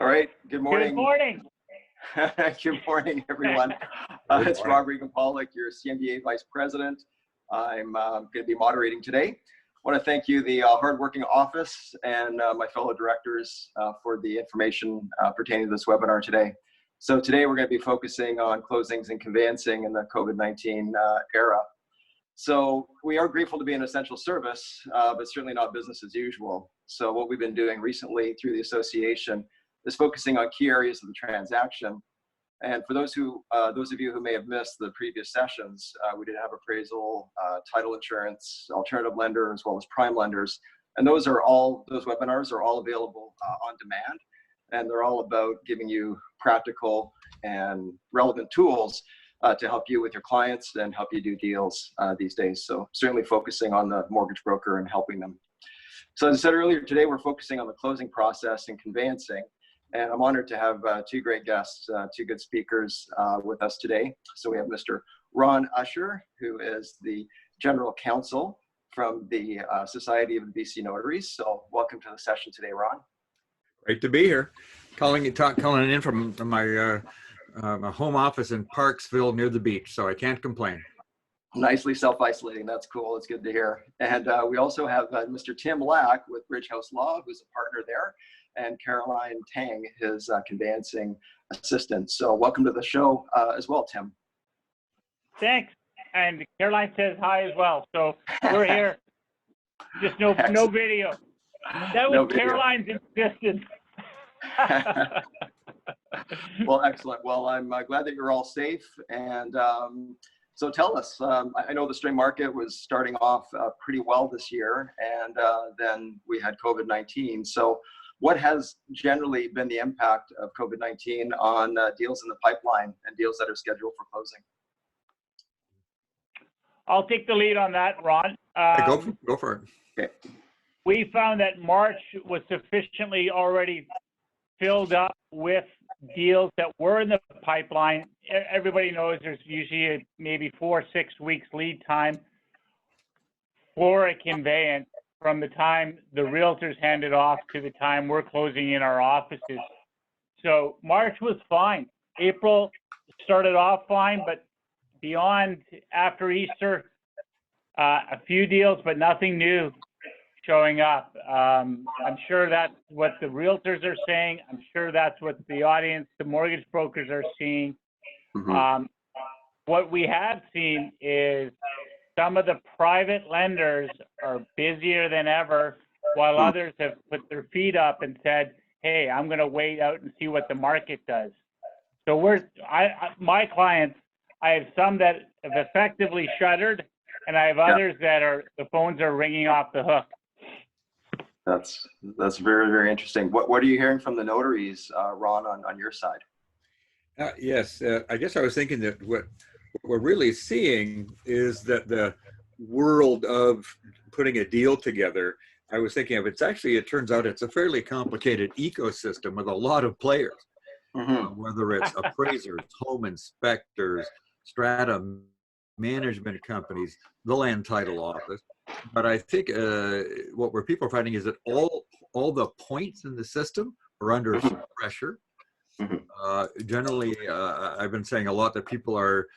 All right. Good morning. Good morning. Good morning, everyone. It's Rob Regan-Pollock, your CMBA Vice President. I'm going to be moderating today. I want to thank you, the hardworking office, and my fellow directors for the information pertaining to this webinar today. So today we're going to be focusing on closings and conveyancing in the COVID-19 era. So we are grateful to be an essential service, but certainly not business as usual. So what we've been doing recently through the association is focusing on key areas of the transaction. And for those of you who may have missed the previous sessions, we did have appraisal, title insurance, alternative lender, as well as prime lenders. And those webinars are all available on demand. And they're all about giving you practical and relevant tools to help you with your clients and help you do deals these days. So certainly focusing on the mortgage broker and helping them. So as I said earlier, today we're focusing on the closing process and conveyancing. And I'm honored to have two great guests, two good speakers with us today. So we have Mr. Ron Usher, who is the General Counsel from the Society of BC Notaries. So welcome to the session today, Ron. Great to be here. Calling in from my my home office in Parksville near the beach, so I can't complain. Nicely self-isolating. That's cool. It's good to hear. And we also have Mr. Tim Lack with Bridge House Law, who's a partner there, and Caroline Tang, his conveyancing assistant. So welcome to the show as well, Tim. Thanks. And Caroline says hi as well. So we're here. Just no video. That was no video. Caroline's insistence. Well, excellent. Well, I'm glad that you're all safe. And so tell us, I know the spring market was starting off pretty well this year, and then we had COVID-19. So what has generally been the impact of COVID-19 on deals in the pipeline and deals that are scheduled for closing? I'll take the lead on that, Ron. Go for it. Okay. We found that March was sufficiently already filled up with deals that were in the pipeline. Everybody knows there's usually maybe 4 or 6 weeks lead time for a conveyance from the time the realtors hand it off to the time we're closing in our offices. So March was fine. April started off fine, but beyond after Easter, a few deals, but nothing new showing up. I'm sure that's what the realtors are saying. I'm sure that's what the audience, the mortgage brokers are seeing. Mm-hmm. What we have seen is some of the private lenders are busier than ever, while others have put their feet up and said, hey, I'm going to wait out and see what the market does. So my clients, I have some that have effectively shuttered, and I have others that the phones are ringing off the hook. That's very, very interesting. What are you hearing from the notaries, Ron, on your side? Yes, I guess I was thinking that what we're really seeing is that the world of putting a deal together, I was thinking of it turns out it's a fairly complicated ecosystem with a lot of players, whether it's appraisers, home inspectors, strata management companies, the land title office. But I think what people are finding is that all the points in the system are under some pressure. Generally, I've been saying a lot that people are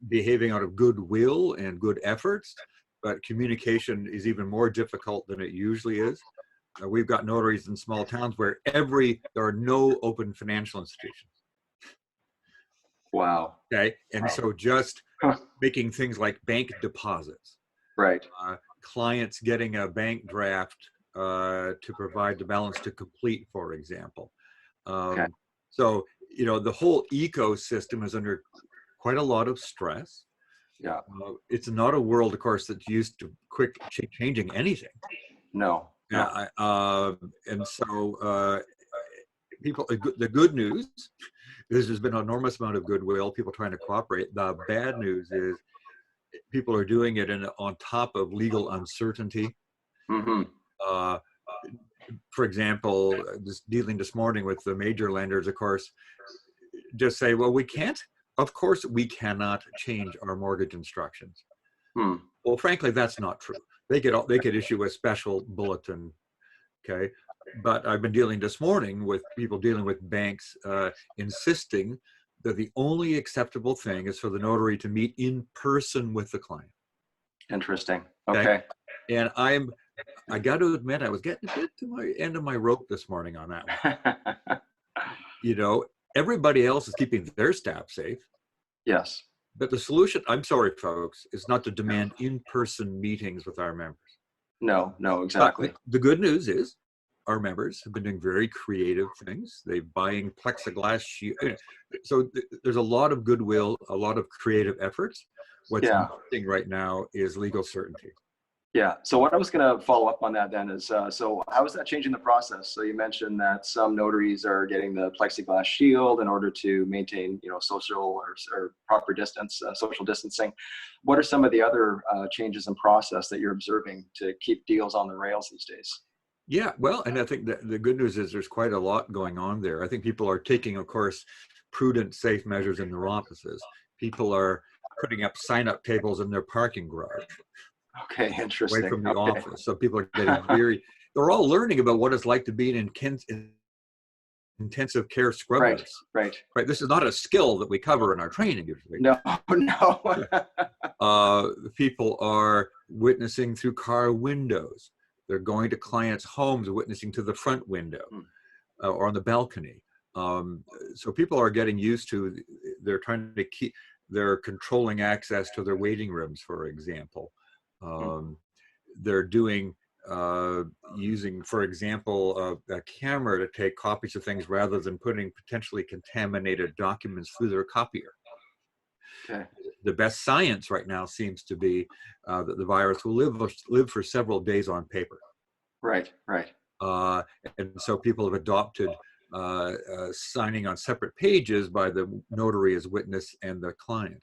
behaving out of goodwill and good efforts, but communication is even more difficult than it usually is. We've got notaries in small towns where there are no open financial institutions. Wow. Okay, and so just making things like bank deposits. Right. Clients getting a bank draft to provide the balance to complete, for example. So, the whole ecosystem is under quite a lot of stress. Yeah. It's not a world, of course, that's used to quick changing anything. No. And so the good news is there's been an enormous amount of goodwill, people trying to cooperate. The bad news is people are doing it on top of legal uncertainty. For example, dealing this morning with the major lenders, of course, just say, well, of course we cannot change our mortgage instructions. Well, frankly, that's not true. They could issue a special bulletin, okay? But I've been dealing this morning with people dealing with banks insisting that the only acceptable thing is for the notary to meet in person with the client. Interesting. Okay. And I got to admit, I was getting a bit to my end of my rope this morning on that one. You know, everybody else is keeping their staff safe. Yes. But the solution, I'm sorry, folks, is not to demand in-person meetings with our members. No, exactly. But the good news is our members have been doing very creative things. They're buying plexiglass shield. So there's a lot of goodwill, a lot of creative efforts. What's missing right now is legal certainty. Yeah. So what I was going to follow up on that then is, so how is that changing the process? So you mentioned that some notaries are getting the plexiglass shield in order to maintain, social or proper distance, social distancing. What are some of the other changes in process that you're observing to keep deals on the rails these days? Yeah, well, and I think that the good news is there's quite a lot going on there. I think people are taking, of course, prudent, safe measures in their offices. People are putting up sign-up tables in their parking garage. Okay, interesting. Away from the office. So people are getting they're all learning about what it's like to be an intensive care scrub nurse. Right. This is not a skill that we cover in our training usually. No. People are witnessing through car windows. They're going to clients' homes, witnessing to the front window or on the balcony. So people are getting used to, they're controlling access to their waiting rooms, for example. They're doing using, for example, a camera to take copies of things rather than putting potentially contaminated documents through their copier. Okay. The best science right now seems to be that the virus will live for several days on paper. Right. And so people have adopted signing on separate pages by the notary as witness and the client.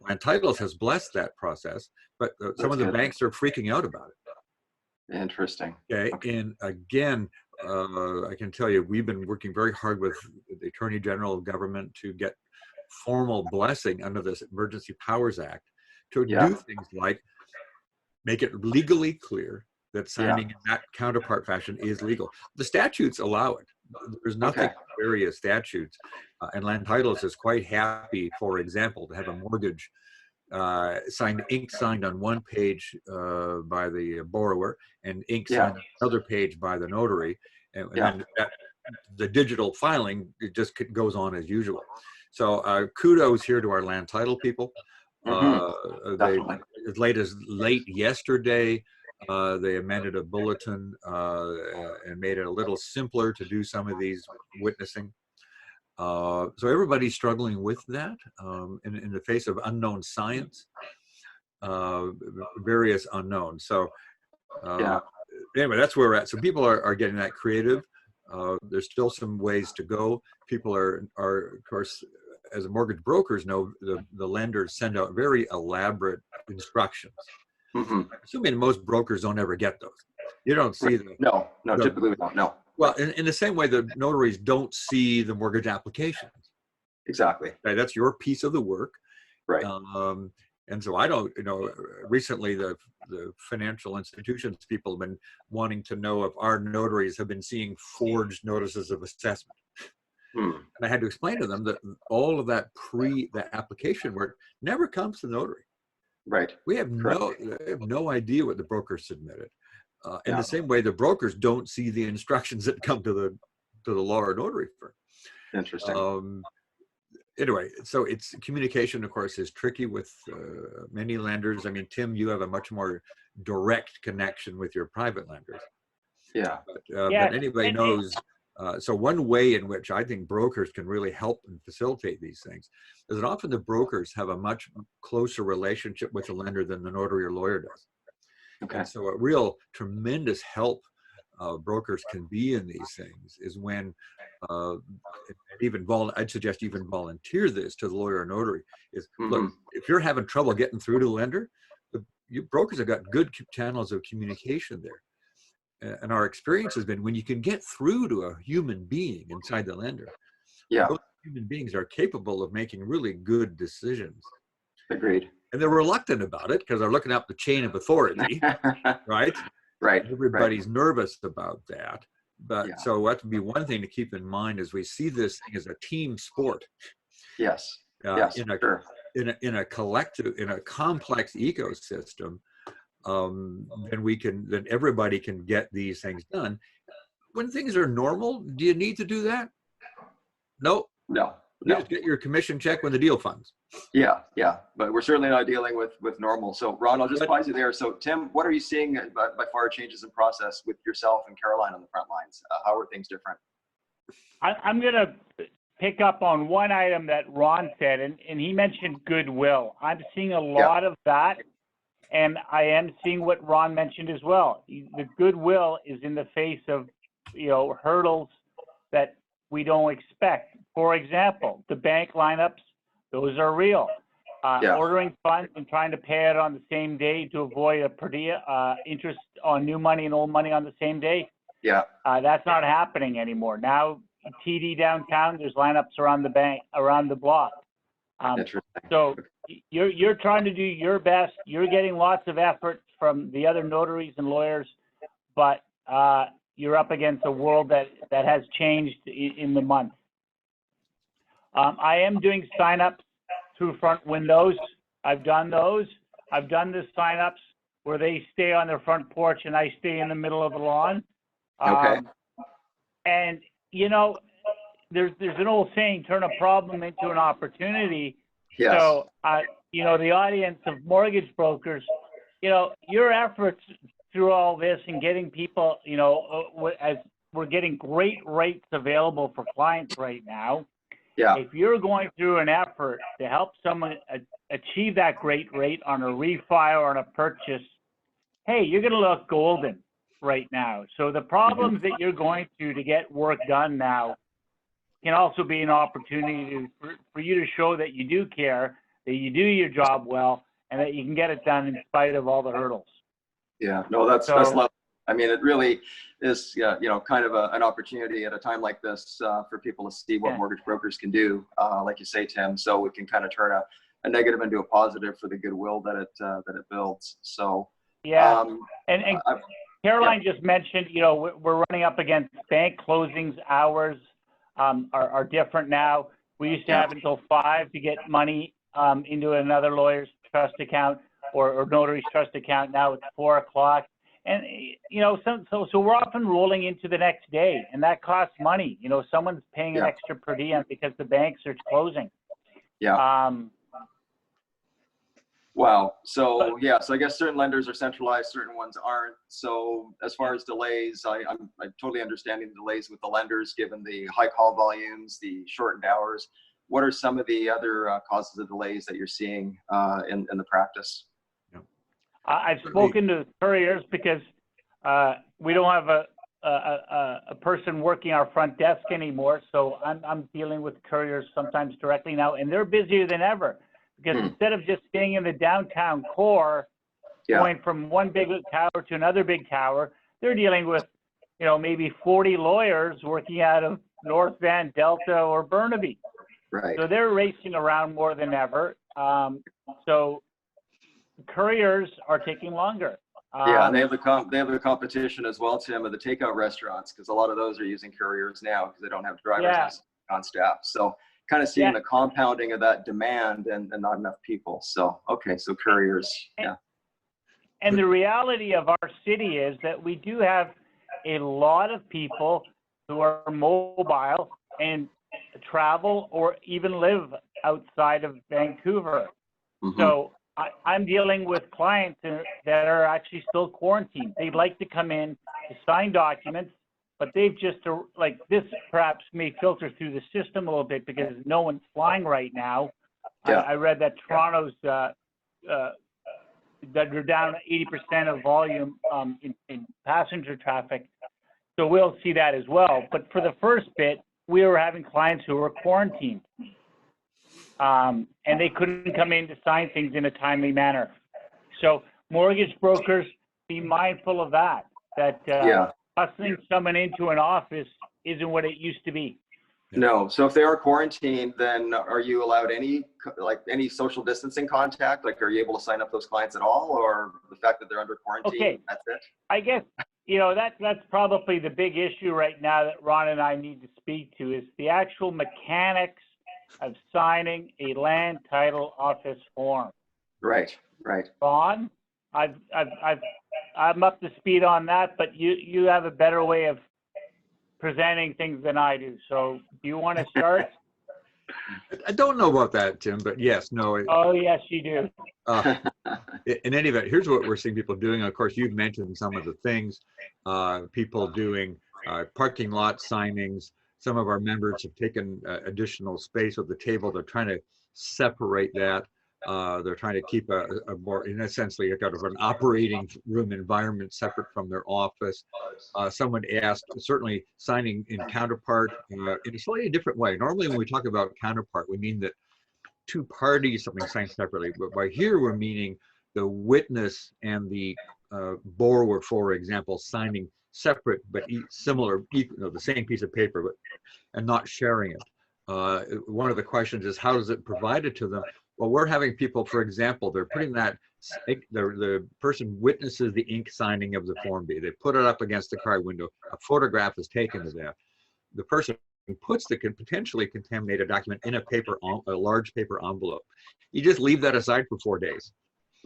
And Titles has blessed that process, but some of the banks are freaking out about it. Interesting. Okay. And again, I can tell you, we've been working very hard with the Attorney General of Government to get formal blessing under this Emergency Powers Act to do things like make it legally clear that signing in that counterpart fashion is legal. The statutes allow it. There's nothing in various statutes. And Land Titles is quite happy, for example, to have a mortgage ink signed on one page by the borrower and ink signed on another page by the notary. And then the digital filing, it just goes on as usual. So kudos here to our land title people. As late yesterday, they amended a bulletin and made it a little simpler to do some of these witnessing. So everybody's struggling with that in the face of unknown science, various unknowns. So anyway, that's where we're at. So people are getting that creative. There's still some ways to go. People are of course, as mortgage brokers know, the lenders send out very elaborate instructions. Assuming most brokers don't ever get those. You don't see them. No, typically we don't. No. Well, in the same way, the notaries don't see the mortgage applications. Exactly. Okay, that's your piece of the work. Right. And so I don't, recently the financial institutions people have been wanting to know if our notaries have been seeing forged notices of assessment. And I had to explain to them that all of that the application work never comes to the notary. Right. We have no idea what the broker submitted. In the same way, the brokers don't see the instructions that come to the law or notary firm. Interesting. Anyway, so it's communication, of course, is tricky with many lenders. I mean, Tim, you have a much more direct connection with your private lenders. Yeah. But anybody knows. So one way in which I think brokers can really help and facilitate these things is that often the brokers have a much closer relationship with the lender than the notary or lawyer does. Okay. And so a real tremendous help brokers can be in these things is when I'd suggest even volunteer this to the lawyer or notary is, look, if you're having trouble getting through to the lender, you brokers have got good channels of communication there. And our experience has been when you can get through to a human being inside the lender, those human beings are capable of making really good decisions. Agreed. And they're reluctant about it because they're looking up the chain of authority, right? Right. Everybody's nervous about that. But Yeah. so that would be one thing to keep in mind as we see this thing as a team sport. Yes. Yes. Sure. In a collective, in a complex ecosystem, then everybody can get these things done. When things are normal, do you need to do that? No. No. You No. just get your commission check when the deal funds. Yeah. Yeah. But we're certainly not dealing with normal. So Ron, I'll just pause you there. So Tim, what are you seeing by far changes in process with yourself and Caroline on the front lines? How are things different? I'm going to pick up on one item that Ron said, and he mentioned goodwill. I'm seeing a lot of that, and I am seeing what Ron mentioned as well. The goodwill is in the face of, hurdles that we don't expect. For example, the bank lineups, those are real. Ordering funds and trying to pay it on the same day to avoid a per diem interest on new money and old money on the same day. That's not happening anymore. Now, TD downtown, there's lineups around the block. So you're trying to do your best. You're getting lots of effort from the other notaries and lawyers, but you're up against a world that has changed in the month. I am doing signups through front windows. I've done those. I've done the signups where they stay on their front porch and I stay in the middle of the lawn. And there's an old saying, turn a problem into an opportunity. So, the audience of mortgage brokers, your efforts through all this and getting people, as we're getting great rates available for clients right now. If you're going through an effort to help someone achieve that great rate on a refi or on a purchase, hey, you're going to look golden right now. So the problems that you're going through to get work done now can also be an opportunity for you to show that you do care, that you do your job well, and that you can get it done in spite of all the hurdles. Yeah, no, that's lovely. I mean, it really is, kind of an opportunity at a time like this for people to see what mortgage brokers can do, like you say, Tim. So we can kind of turn a negative into a positive for the goodwill that it builds. So and Caroline just mentioned, we're running up against bank closings. Hours are different now. We used to have until 5 to get money into another lawyer's trust account or notary's trust account. Now it's 4 o'clock. And, so we're often rolling into the next day, and that costs money. Someone's paying an extra per diem because the banks are closing. Wow. So, so I guess certain lenders are centralized, certain ones aren't. So as far as delays, I'm totally understanding the delays with the lenders, given the high call volumes, the shortened hours. What are some of the other causes of delays that you're seeing in the practice? I've spoken to couriers because we don't have a person working our front desk anymore. So I'm dealing with couriers sometimes directly now, and they're busier than ever because instead of just staying in the downtown core, going from one big tower to another big tower, they're dealing with, maybe 40 lawyers working out of North Van, Delta, or Burnaby. So they're racing around more than ever. So couriers are taking longer. And they have the competition as well, Tim, of the takeout restaurants, because a lot of those are using couriers now because they don't have drivers on staff. So kind of seeing the compounding of that demand and not enough people. So, so couriers, And the reality of our city is that we do have a lot of people who are mobile and travel or even live outside of Vancouver. So I'm dealing with clients that are actually still quarantined. They'd like to come in to sign documents, but they've just, like this perhaps may filter through the system a little bit because no one's flying right now. I read that Toronto's, that they're down 80% of volume in passenger traffic. So we'll see that as well. But for the first bit, we were having clients who were quarantined. And they couldn't come in to sign things in a timely manner. So mortgage brokers, be mindful of that hustling someone into an office isn't what it used to be. No. So if they are quarantined, then are you allowed any social distancing contact? Like, are you able to sign up those clients at all, or the fact that they're under quarantine? Okay. That's it? I guess you know, that's probably the big issue right now that Ron and I need to speak to is the actual mechanics of signing a land title office form. Right, right. Ron, I'm up to speed on that, but you have a better way of presenting things than I do. So do you want to start? I don't know about that, Tim, but yes, no. Oh, yes, you do. In any event, here's what we're seeing people doing. Of course, you've mentioned some of the things, people doing parking lot signings. Some of our members have taken additional space at the table. They're trying to separate that. They're trying to keep a more, in essentially, a kind of an operating room environment separate from their office. Someone asked, certainly signing in counterpart in a slightly different way. Normally, when we talk about counterpart, we mean that two parties, something signed separately. But by here, we're meaning the witness and the borrower, for example, signing separate but similar, the same piece of paper, but and not sharing it. One of the questions is, how is it provided to them? Well, we're having people, for example, they're putting that, the person witnesses the ink signing of the Form B. They put it up against the car window. A photograph is taken of that. The person puts the potentially contaminated document in a large paper envelope. You just leave that aside for 4 days.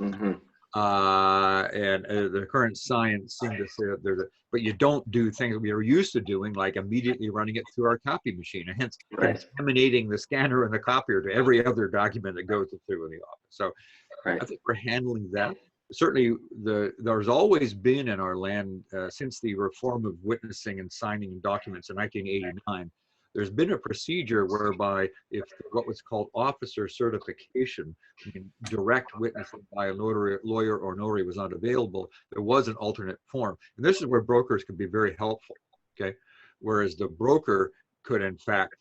Mm-hmm. And the current science seems to say that but you don't do things we are used to doing, like immediately running it through our copy machine, and hence contaminating the scanner and the copier to every other document that goes through in the office. So I think we're handling that. Certainly, there's always been in our land, since the reform of witnessing and signing documents in 1989, there's been a procedure whereby if what was called officer certification, I mean, direct witnessing by a lawyer or notary was not available, there was an alternate form. And this is where brokers could be very helpful, okay? Whereas the broker could, in fact,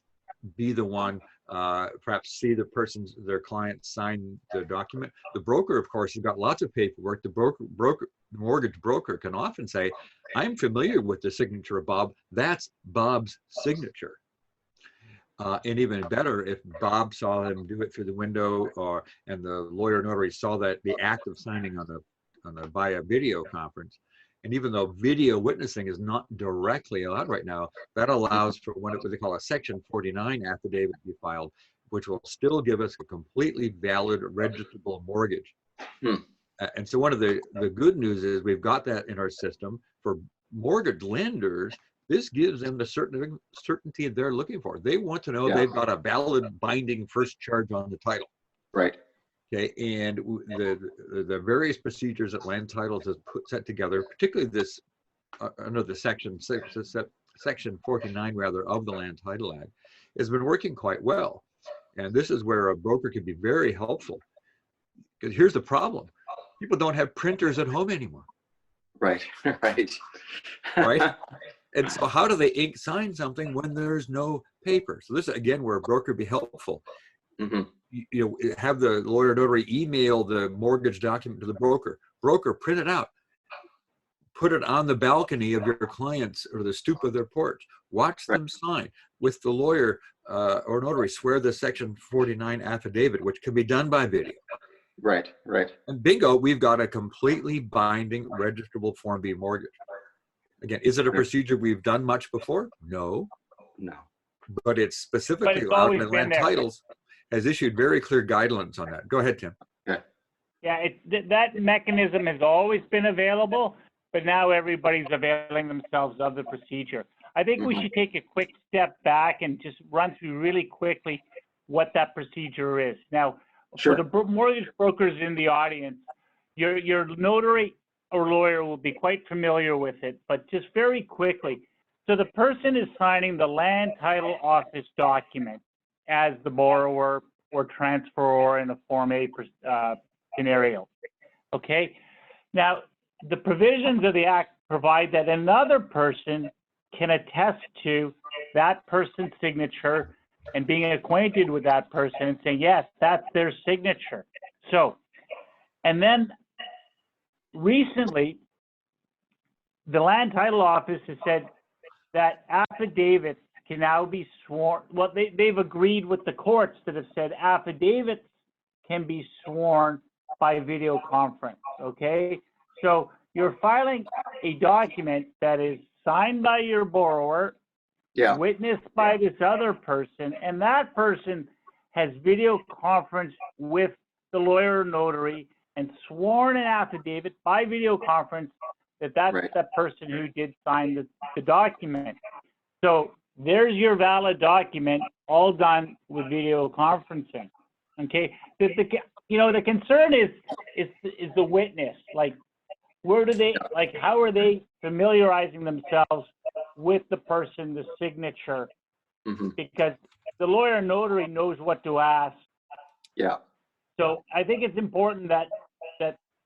be the one, perhaps see their client sign the document. The broker, of course, has got lots of paperwork. The mortgage broker can often say, I'm familiar with the signature of Bob. That's Bob's signature. And even better, if Bob saw him do it through the window, and the lawyer notary saw that the act of signing via video conference, and even though video witnessing is not directly allowed right now, that allows for what they call a Section 49 affidavit to be filed, which will still give us a completely valid registrable mortgage. And so one of the good news is we've got that in our system. For mortgage lenders, this gives them the certainty they're looking for. They want to know they've got a valid binding first charge on the title. Right. Okay, and the various procedures that Land Titles has set together, particularly this under the Section 49 rather of the Land Title Act, has been working quite well. And this is where a broker can be very helpful. Because here's the problem: people don't have printers at home anymore. Right. Right. Right. And so how do they ink sign something when there's no paper? So this is, again, where a broker be helpful. Mm-hmm. You know, have the lawyer notary email the mortgage document to the broker. Broker, print it out. Put it on the balcony of your clients or the stoop of their porch. Watch them sign. With the lawyer or notary, swear the Section 49 affidavit, which can be done by video. Right, right. And bingo, we've got a completely binding registrable Form B mortgage. Again, is it a procedure we've done much before? No. No. But it's specifically allowed, and Land Titles has issued very clear guidelines on that. Go ahead, Tim. Yeah, that mechanism has always been available, but now everybody's availing themselves of the procedure. I think we should take a quick step back and just run through really quickly what that procedure is. Now, for the mortgage brokers in the audience, your notary or lawyer will be quite familiar with it, but just very quickly. So the person is signing the land title office document as the borrower or transferor in a Form A scenario, okay? Now, the provisions of the Act provide that another person can attest to that person's signature and being acquainted with that person and saying, yes, that's their signature. So, and then recently, the Land Title Office has said that affidavits can now be sworn. Well, they've agreed with the courts that have said affidavits can be sworn by video conference, okay? So you're filing a document that is signed by your borrower, Yeah. witnessed by this other person, and that person has video conference with the lawyer or notary and sworn an affidavit by video conference that that's Right. the person who did sign the document. So there's your valid document, all done with video conferencing. Okay, the concern is the witness. Like, where do they, like, how are they familiarizing themselves with the person, the signature? Hmm. Because the lawyer notary knows what to ask. Yeah. So I think it's important that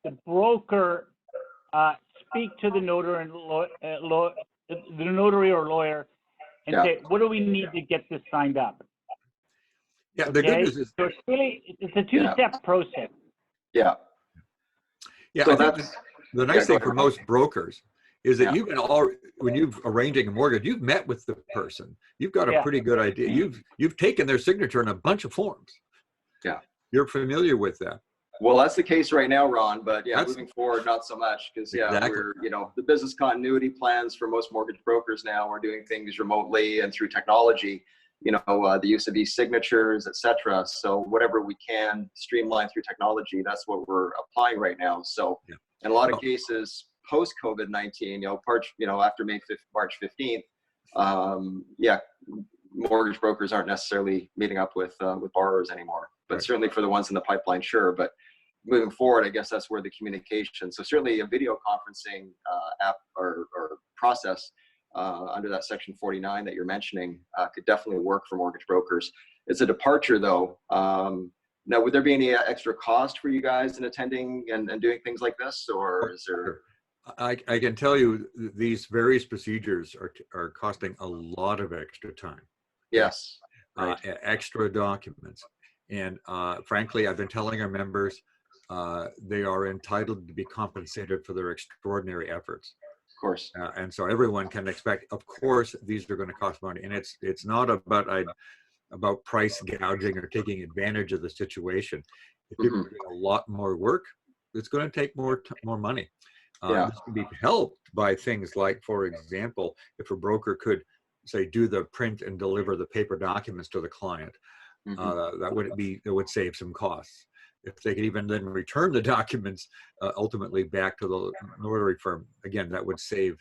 the broker speak to the notary and the notary or lawyer and Yeah. say, what do we need to get this signed up? Yeah, the good news is, So it's a two-step process. Yeah. yeah, So I think that's, the yeah, nice go thing for ahead. most brokers is that Yeah. you can when you've arranging a mortgage, you've met with the person. You've got a Yeah. pretty good idea. You've taken their signature in a bunch of forms. Yeah. You're familiar with that. Well, that's the case right now, Ron, but yeah, That's- moving forward, not so much, because yeah, Exactly. we're, the business continuity plans for most mortgage brokers now, we're doing things remotely and through technology, the use of e-signatures, et cetera. So whatever we can streamline through technology, that's what we're applying right now. So Yeah. in a lot of Oh. cases, post COVID-19, after March 15th, yeah, mortgage brokers aren't necessarily meeting up with borrowers anymore, but Right. certainly for the ones in the pipeline, sure. But moving forward, I guess that's where the communication. So certainly a video conferencing app or process under that section 49 that you're mentioning could definitely work for mortgage brokers. It's a departure though. Now, would there be any extra cost for you guys in attending and doing things like this, or is there? Sure. I can tell you these various procedures are costing a lot of extra time. Yes. Right. Extra documents. And frankly, I've been telling our members they are entitled to be compensated for their extraordinary efforts. Of course. And so everyone can expect, of course, these are going to cost money. And it's not about price gouging or taking advantage of the situation. If you're doing a lot more work, it's going to take more money. Yeah. This can be helped by things like, for example, if a broker could say do the print and deliver the paper documents to the client, that would save some costs. If they could even then return the documents ultimately back to the notary firm, again, that would save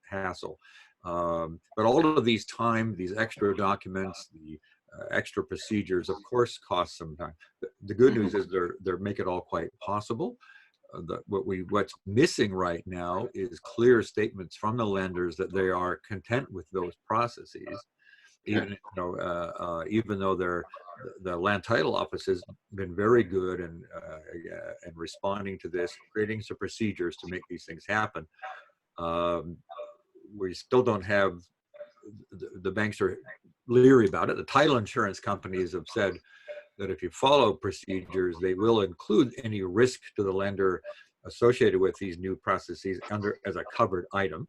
hassle. But all of these extra documents, the extra procedures, of course, cost some time. The good news is they're make it all quite possible. What's missing right now is clear statements from the lenders that they are content with those processes, even though the land title office has been very good and responding to this, creating some procedures to make these things happen. We still don't have the banks are leery about it. The title insurance companies have said that if you follow procedures, they will include any risk to the lender associated with these new processes as a covered item.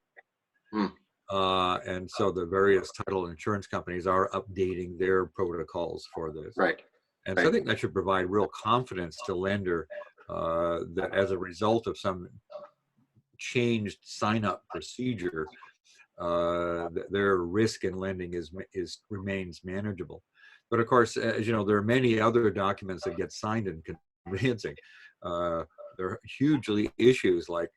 And so the various title insurance companies are updating their protocols for this. Right. And so I think that should provide real confidence to lender that as a result of some changed sign-up procedure, their risk in lending remains manageable. But of course, as you know, there are many other documents that get signed in conveyancing. There are hugely issues like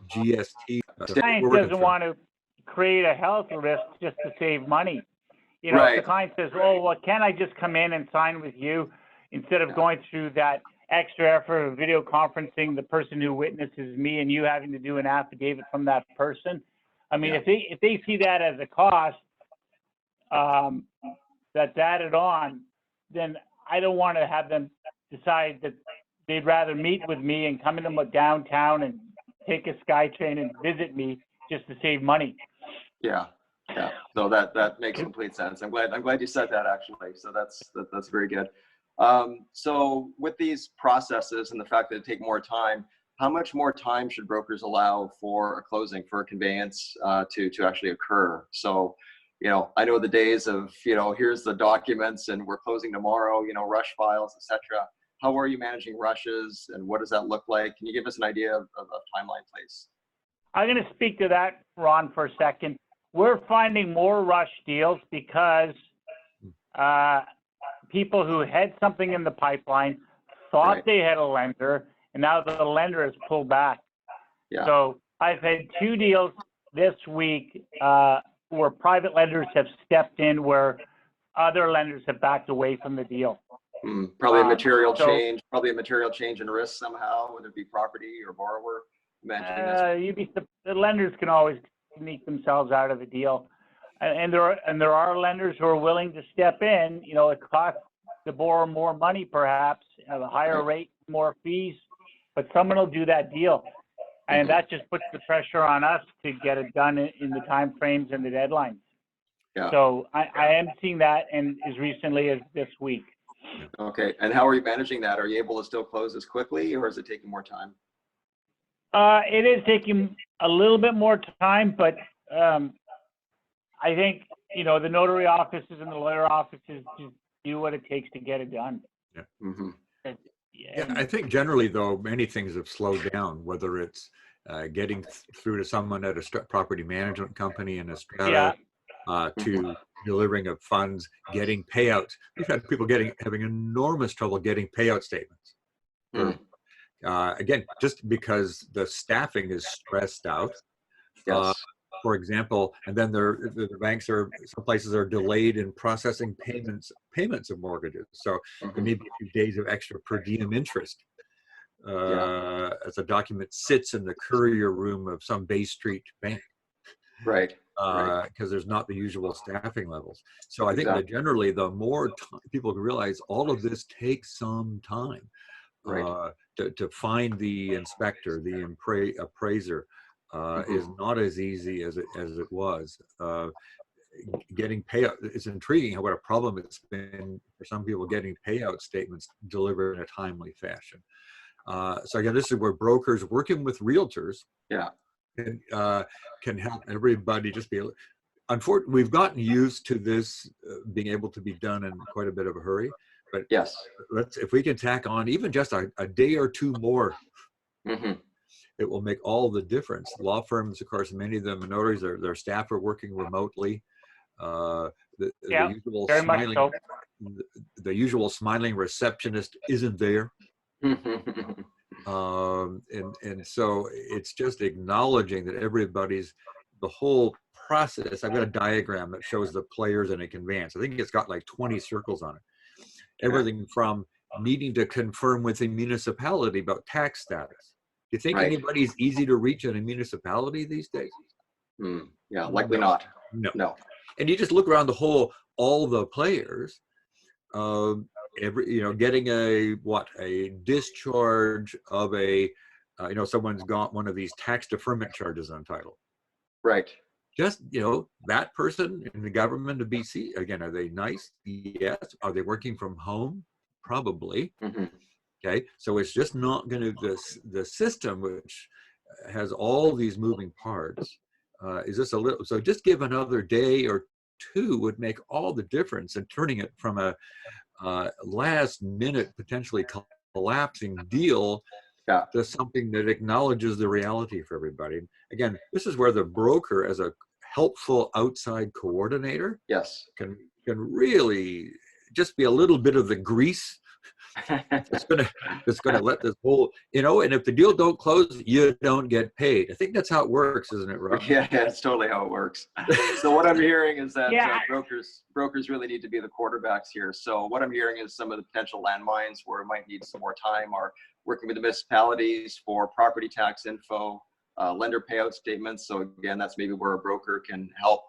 GST. Client doesn't want to create a health risk just to save money. If the client says, "Oh, well, can I just come in and sign with you instead of going through that extra effort of video conferencing the person who witnesses me and you having to do an affidavit from that person?" I mean, if they see that as a cost that's added on, then I don't want to have them decide that they'd rather meet with me and come into downtown and take a SkyTrain and visit me just to save money. Yeah. So that makes complete sense. I'm glad you said that, actually. So that's very good. So with these processes and the fact that it take more time, how much more time should brokers allow for a closing, for a conveyance to actually occur? So, I know the days of, here's the documents and we're closing tomorrow, rush files, etc. How are you managing rushes and what does that look like? Can you give us an idea of timeline, please? I'm going to speak to that, Ron, for a second. We're finding more rush deals because people who had something in the pipeline thought Right. they had a lender, and now the lender has pulled back. Yeah. So I've had 2 deals this week where private lenders have stepped in where other lenders have backed away from the deal. Probably a material change, probably a material change in risk somehow, whether it be property or borrower. Imagining this. The lenders can always sneak themselves out of the deal, and there are lenders who are willing to step in. It costs the borrower more money, perhaps, at a higher rate, more fees, but someone will do that deal, and that just puts the pressure on us to get it done in the time frames and the deadlines. Yeah. So I am seeing that, and as recently as this week. Okay, and how are you managing that? Are you able to still close as quickly, or is it taking more time? It is taking a little bit more time, but I think, the notary offices and the lawyer offices just do what it takes to get it done. Yeah. Mm-hmm. Yeah, I think generally, though, many things have slowed down, whether it's getting through to someone at a property management company in a strata, to delivering of funds, getting payouts. We've had people having enormous trouble getting payout statements. Again, just because the staffing is stressed out. Yes. For example, and then the banks some places are delayed in processing payments of mortgages. So there may be a few days of extra per diem interest as a document sits in the courier room of some Bay Street bank. Right. Because there's not the usual staffing levels. So I think that generally the more people realize all of this takes some time to find the inspector, the appraiser is not as easy as it was. Getting payout, it's intriguing what a problem it's been for some people getting payout statements delivered in a timely fashion. So again, this is where brokers working with realtors can help everybody just be. Unfortunately, we've gotten used to this being able to be done in quite a bit of a hurry. But yes, if we can tack on even just a day or two more, it will make all the difference. Law firms, of course, many of them, notaries, their staff are working remotely. The usual very smiling, much so. The usual smiling receptionist isn't there. And so it's just acknowledging that the whole process. I've got a diagram that shows the players in a conveyance. I think it's got like 20 circles on it. Everything from needing to confirm with a municipality about tax status. Do you think anybody's easy to reach in a municipality these days? Yeah, likely not. No. And you just look around all the players, getting a discharge of someone's got one of these tax deferment charges on title. Right. Just, that person in the government of BC, again, are they nice? Yes. Are they working from home? Probably. Okay. So it's just not going to, the system, which has all these moving parts, is just so just give another day or two would make all the difference in turning it from a last minute, potentially collapsing deal to something that acknowledges the reality for everybody. Again, this is where the broker, as a helpful outside coordinator, can really just be a little bit of the grease that's gonna let this whole, and if the deal don't close, you don't get paid. I think that's how it works, isn't it, Rob? Yeah, that's totally how it works. So what I'm hearing is that brokers really need to be the quarterbacks here. So what I'm hearing is some of the potential landmines where it might need some more time are working with the municipalities for property tax info, lender payout statements. So again, that's maybe where a broker can help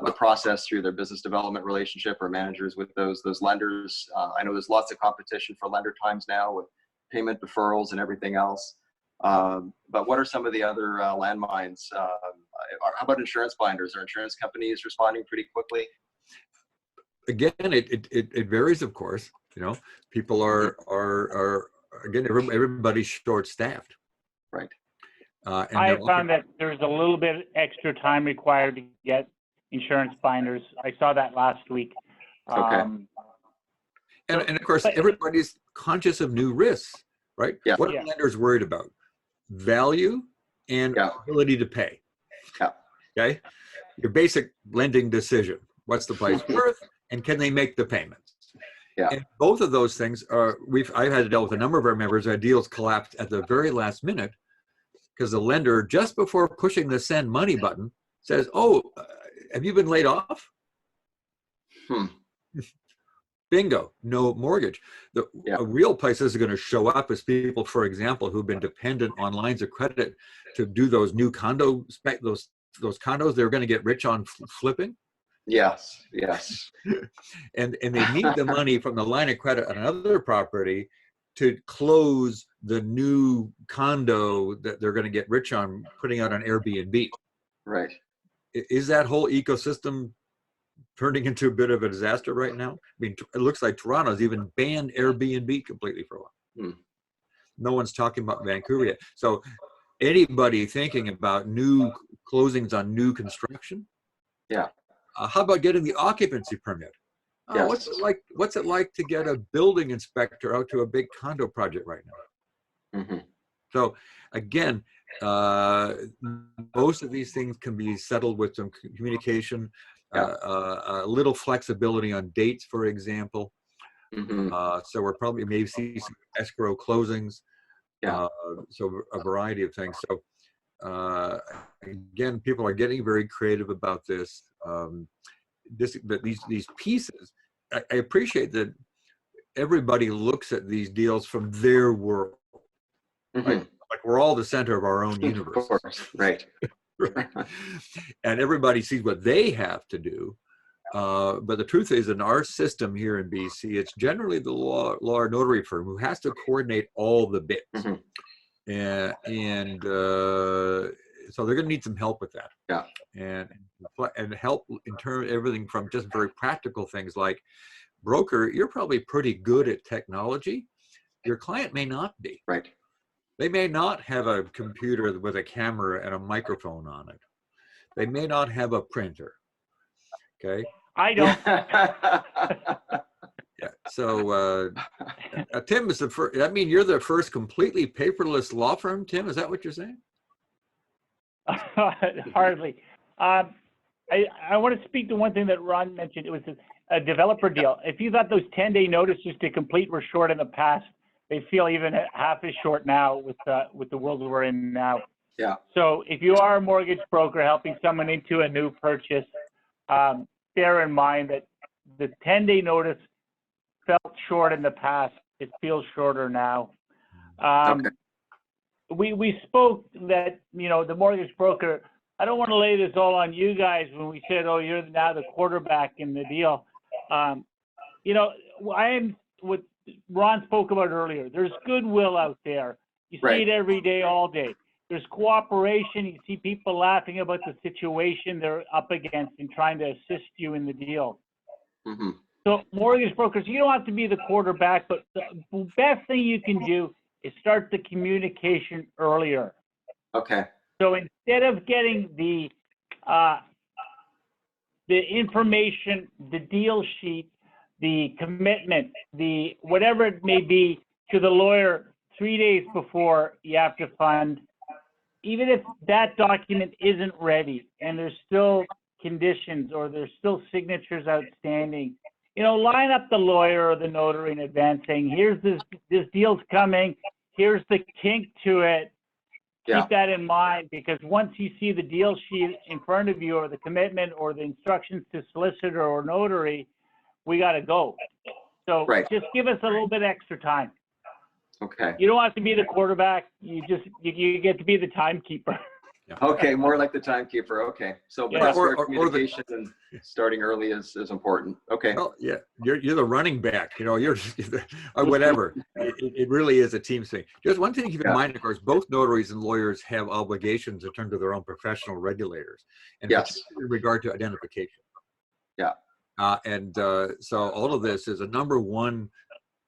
the process through their business development relationship or managers with those lenders. I know there's lots of competition for lender times now with payment deferrals and everything else. But what are some of the other landmines? How about insurance binders? Are insurance companies responding pretty quickly? Again, it varies, of course. You know, people are again, everybody's short-staffed. Right. And I they're have found often- that there's a little bit extra time required to get insurance binders. I saw that last week. Okay. and of course, but- everybody's conscious of new risks, right? Yeah. What are Yeah. lenders worried about? Value and Yeah. ability to pay. Yeah. Okay. Your basic lending decision. What's the price worth, and can they make the payments? Yeah. And both of those things are, I've had to deal with a number of our members. Our deals collapsed at the very last minute because the lender, just before pushing the send money button, says, "Oh, have you been laid off?" Hmm. Bingo, no mortgage. Yeah. A real place this is going to show up is people, for example, who've been dependent on lines of credit to do those new condo those condos they're going to get rich on flipping. Yes. Yes. And they need the money from the line of credit on another property to close the new condo that they're going to get rich on putting out on Airbnb. Right. Is that whole ecosystem turning into a bit of a disaster right now? I mean, it looks like Toronto's even banned Airbnb completely for a while. Hmm. No one's talking about Vancouver yet. So anybody thinking about new closings on new construction? Yeah. How about getting the occupancy permit? Yes. What's it like to get a building inspector out to a big condo project right now? Mm-hmm. So again, most of these things can be settled with some communication, Yeah. a little flexibility on dates, for example. Mm-hmm. So we're probably maybe see some escrow closings. Yeah. So a variety of things. So again, people are getting very creative about this. But these pieces, I appreciate that everybody looks at these deals from their world. Mm-hmm. Right? Like we're all the center of our own universe. Of course. Right. Right. And everybody sees what they have to do. But the truth is, in our system here in BC, it's generally the law notary firm who has to coordinate all the bits. Mm-hmm. And so they're going to need some help with that. Yeah. And help in terms everything from just very practical things like, broker, you're probably pretty good at technology. Your client may not be. Right. They may not have a computer with a camera and a microphone on it. They may not have a printer. Okay. I don't. Yeah. So Tim is the first. I mean, you're the first completely paperless law firm, Tim. Is that what you're saying? Hardly. I want to speak to one thing that Ron mentioned. It was a developer deal. If you thought those 10-day notices to complete were short in the past, they feel even half as short now with the world we're in now. Yeah. So if you are a mortgage broker helping someone into a new purchase, bear in mind that the 10-day notice felt short in the past. It feels shorter now. Okay. We spoke that, the mortgage broker, I don't want to lay this all on you guys when we said, oh, you're now the quarterback in the deal. I am what Ron spoke about earlier. There's goodwill out there. You see Right. it every day, all day. There's cooperation. You see people laughing about the situation they're up against and trying to assist you in the deal. Mm-hmm. So mortgage brokers, you don't have to be the quarterback, but the best thing you can do is start the communication earlier. Okay. So instead of getting the information, the deal sheet, the commitment, the whatever it may be to the lawyer 3 days before you have to fund, even if that document isn't ready and there's still conditions or there's still signatures outstanding, line up the lawyer or the notary in advance saying, here's this deal's coming, here's the kink to it. Yeah. Keep that in mind, because once you see the deal sheet in front of you or the commitment or the instructions to solicitor or notary, we got to go. So Right. just give us a little bit extra time. Okay. You don't have to be the quarterback. You get to be the timekeeper. Okay. More like the timekeeper. Okay. So Yeah. that's where Or the- communication and starting early is important. Okay. Well, yeah, you're the running back, you're or whatever. It really is a team thing. Just one thing to keep in Yeah. mind, of course, both notaries and lawyers have obligations in terms of their own professional regulators, and Yes. particularly in regard to identification. Yeah. So all of this is a number one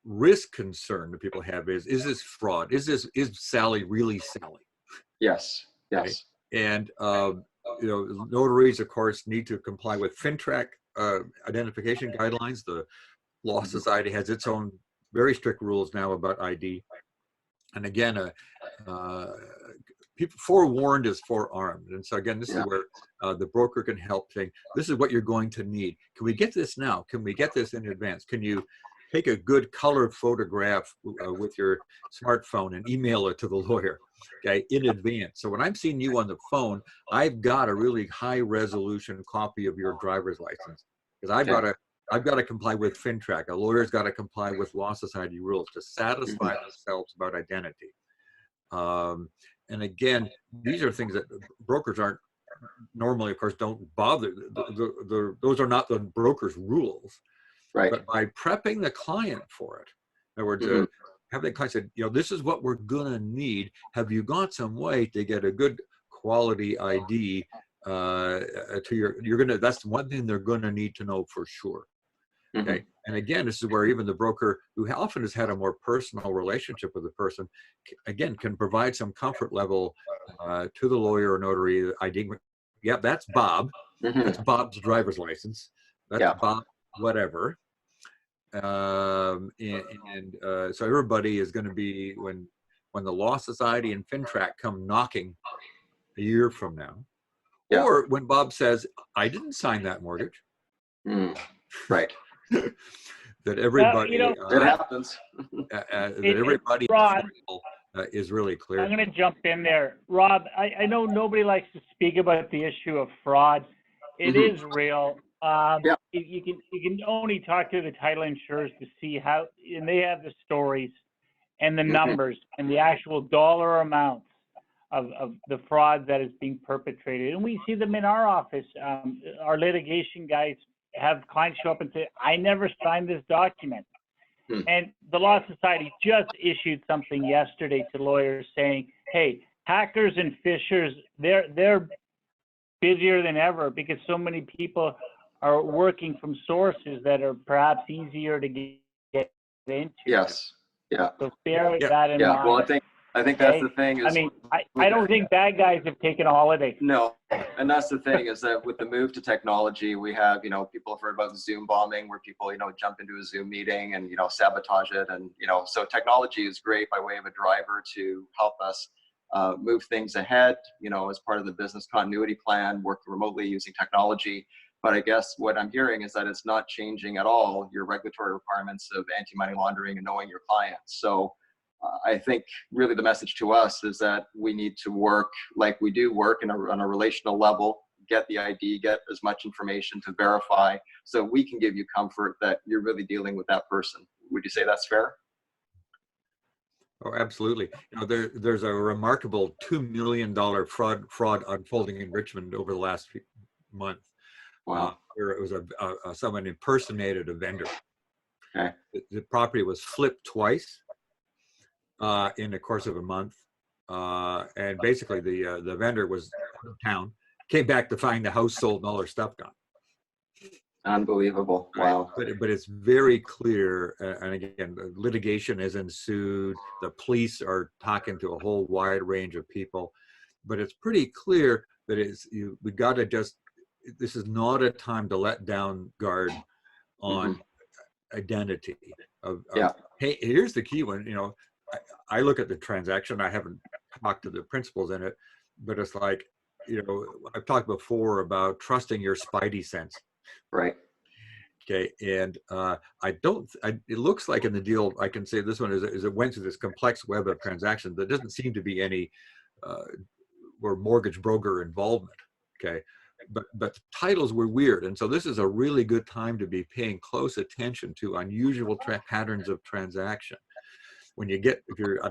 risk concern that people have is this fraud? Is Sally really Sally? Yes. Okay? Yes. And notaries, of course, need to comply with FINTRAC identification guidelines. The Law Society has its own very strict rules now about ID. And again, people forewarned is forearmed. And so again, this is where the broker can help, saying, this is what you're going to need. Can we get this now? Can we get this in advance? Can you take a good color photograph with your smartphone and email it to the lawyer, okay, in advance? So when I'm seeing you on the phone, I've got a really high resolution copy of your driver's license, because I've got to comply with FINTRAC. A lawyer's got to comply with Law Society rules to satisfy themselves about identity. And again, these are things that brokers aren't normally, of course, don't bother. Those are not the broker's rules. Right. But by prepping the client for it, in other words, having the client say, this is what we're going to need. Have you got some way to get a good quality ID to that's one thing they're going to need to know for sure. Okay. And again, this is where even the broker, who often has had a more personal relationship with the person, again, can provide some comfort level to the lawyer or notary ID. Yeah, that's Bob. That's Bob's driver's license. That's Bob, whatever. So everybody is going to be, when the Law Society and FINTRAC come knocking a year from now, or when Bob says, I didn't sign that mortgage. Right. That everybody, it happens. That everybody is really clear. I'm going to jump in there. Rob, I know nobody likes to speak about the issue of fraud. It is real. You can only talk to the title insurers to see how, and they have the stories and the numbers and the actual dollar amounts of the fraud that is being perpetrated. And we see them in our office. Our litigation guys have clients show up and say, I never signed this document. And the Law Society just issued something yesterday to lawyers saying, hey, hackers and phishers, they're busier than ever because so many people are working from sources that are perhaps easier to get into. Yes. Yeah. So bear that in mind. Well, I think that's the thing is, I mean, I don't think bad guys have taken a holiday. No. And that's the thing is that with the move to technology, we have, people have heard about Zoom bombing where people, jump into a Zoom meeting and, sabotage it. And, so technology is great by way of a driver to help us move things ahead, as part of the business continuity plan, work remotely using technology. But I guess what I'm hearing is that it's not changing at all your regulatory requirements of anti-money laundering and knowing your clients. So I think really the message to us is that we need to work like we do work on a relational level, get the ID, get as much information to verify so we can give you comfort that you're really dealing with that person. Would you say that's fair? Oh, absolutely. There's a remarkable $2 million fraud unfolding in Richmond over the last month. Wow. Where it was someone impersonated a vendor. Okay. The property was flipped twice in the course of a month. And basically the vendor was out of town, came back to find the house sold and all their stuff gone. Unbelievable. Wow. But it's very clear, and again, litigation has ensued. The police are talking to a whole wide range of people, but it's pretty clear that we got to this is not a time to let down guard on identity. Hey, here's the key one. I look at the transaction. I haven't talked to the principals in it, but it's like, I've talked before about trusting your spidey sense. Right. Okay. And it looks like in the deal, I can say this one is it went through this complex web of transactions. There doesn't seem to be any or mortgage broker involvement. Okay. But the titles were weird. And so this is a really good time to be paying close attention to unusual patterns of transaction. When you get, if you're,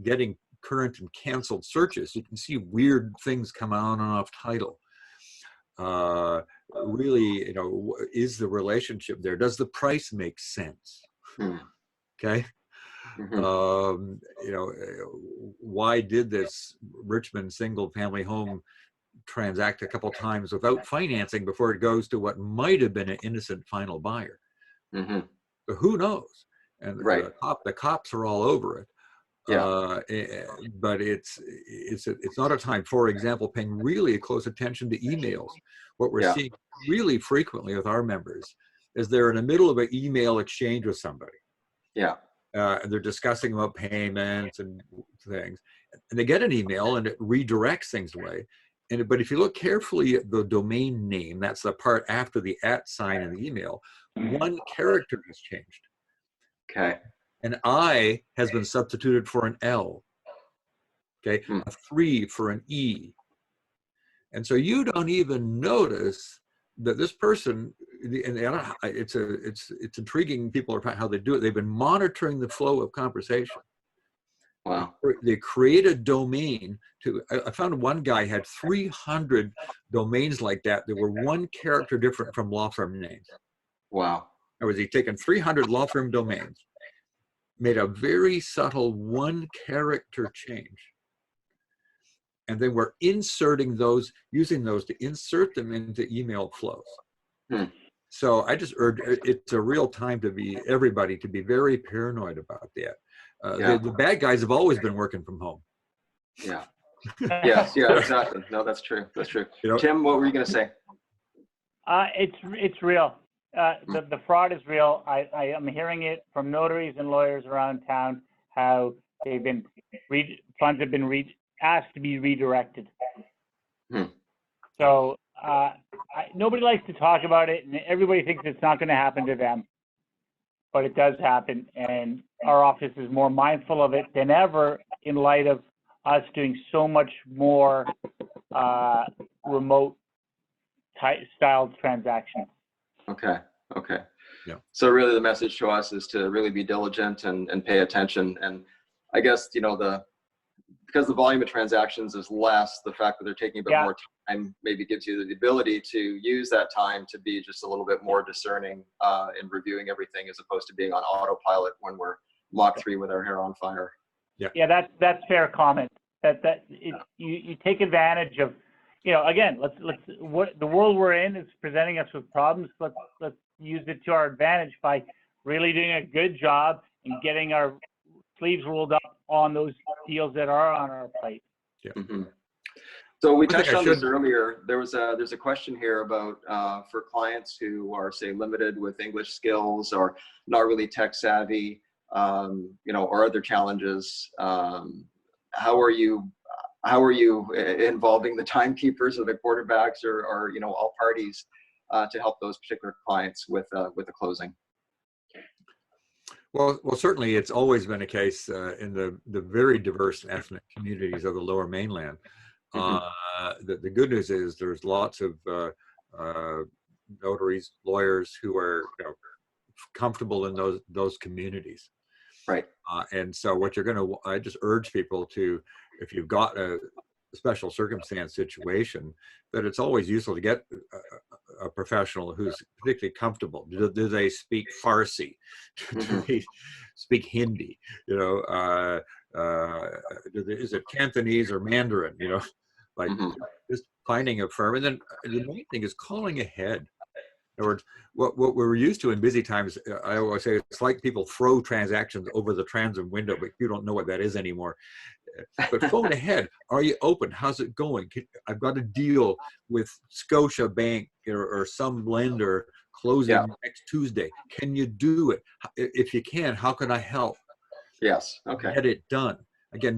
getting current and canceled searches, you can see weird things come on and off title. Really, is the relationship there? Does the price make sense? Okay. Why did this Richmond single family home transact a couple times without financing before it goes to what might have been an innocent final buyer? But who knows? and Right. the cops are all over it. Yeah. But it's not a time, for example, paying really close attention to emails. What we're Yeah. seeing really frequently with our members is they're in the middle of an email exchange with somebody. Yeah. And they're discussing about payments and things, and they get an email and it redirects things away. But if you look carefully at the domain name, that's the part after the @ sign in the email, one character has changed. Okay. An I has been substituted for an L. Okay, a 3 for an E. And so you don't even notice that this person, and it's intriguing. People are how they do it. They've been monitoring the flow of conversation. Wow. They create a domain to. I found one guy had 300 domains like that were one character different from law firm names. Wow. In other words, he'd taken 300 law firm domains, made a very subtle one character change, and then we're inserting those, using those to insert them into email flows. So I just urge, it's a real time to be, everybody to be very paranoid about that. The bad guys have always been working from home. Yeah. Yes. Yeah. Exactly. No, that's true. That's true. You know, Tim, what were you going to say? It's real. The fraud is real. I am hearing it from notaries and lawyers around town, how they've been funds have been asked to be redirected. So nobody likes to talk about it, and everybody thinks it's not going to happen to them, but it does happen. And our office is more mindful of it than ever in light of us doing so much more remote styled transactions. Okay. Okay. Yeah. So really the message to us is to really be diligent and pay attention. And I guess, you know, because the volume of transactions is less, the fact that they're taking a bit more time maybe gives you the ability to use that time to be just a little bit more discerning in reviewing everything, as opposed to being on autopilot when we're Mach 3 with our hair on fire. Yeah. Yeah, that's fair comment. You take advantage of, you know, again, what the world we're in is presenting us with problems. Let's use it to our advantage by really doing a good job and getting our sleeves rolled up on those deals that are on our plate. Yeah. So we touched on this earlier. There's a question here about for clients who are, say, limited with English skills or not really tech savvy, you know, or other challenges. How are you involving the timekeepers or the quarterbacks or you know, all parties to help those particular clients with the closing? Well, certainly it's always been a case in the very diverse ethnic communities of the Lower Mainland. The good news is there's lots of notaries, lawyers who are, you know, comfortable in those communities. Right. And so what I just urge people to, if you've got a special circumstance situation, that it's always useful to get a professional who's particularly comfortable. Do they speak Farsi? Do they speak Hindi? You know, is it Cantonese or Mandarin? You know, like just finding a firm. And then the main thing is calling ahead. In other words, what we're used to in busy times, I always say it's like people throw transactions over the transom window, but you don't know what that is anymore. But phone ahead. Are you open? How's it going? I've got a deal with Scotia Bank or some lender closing next Tuesday. Can you do it? If you can, how can I help? Yes. Okay. Get it done. Again,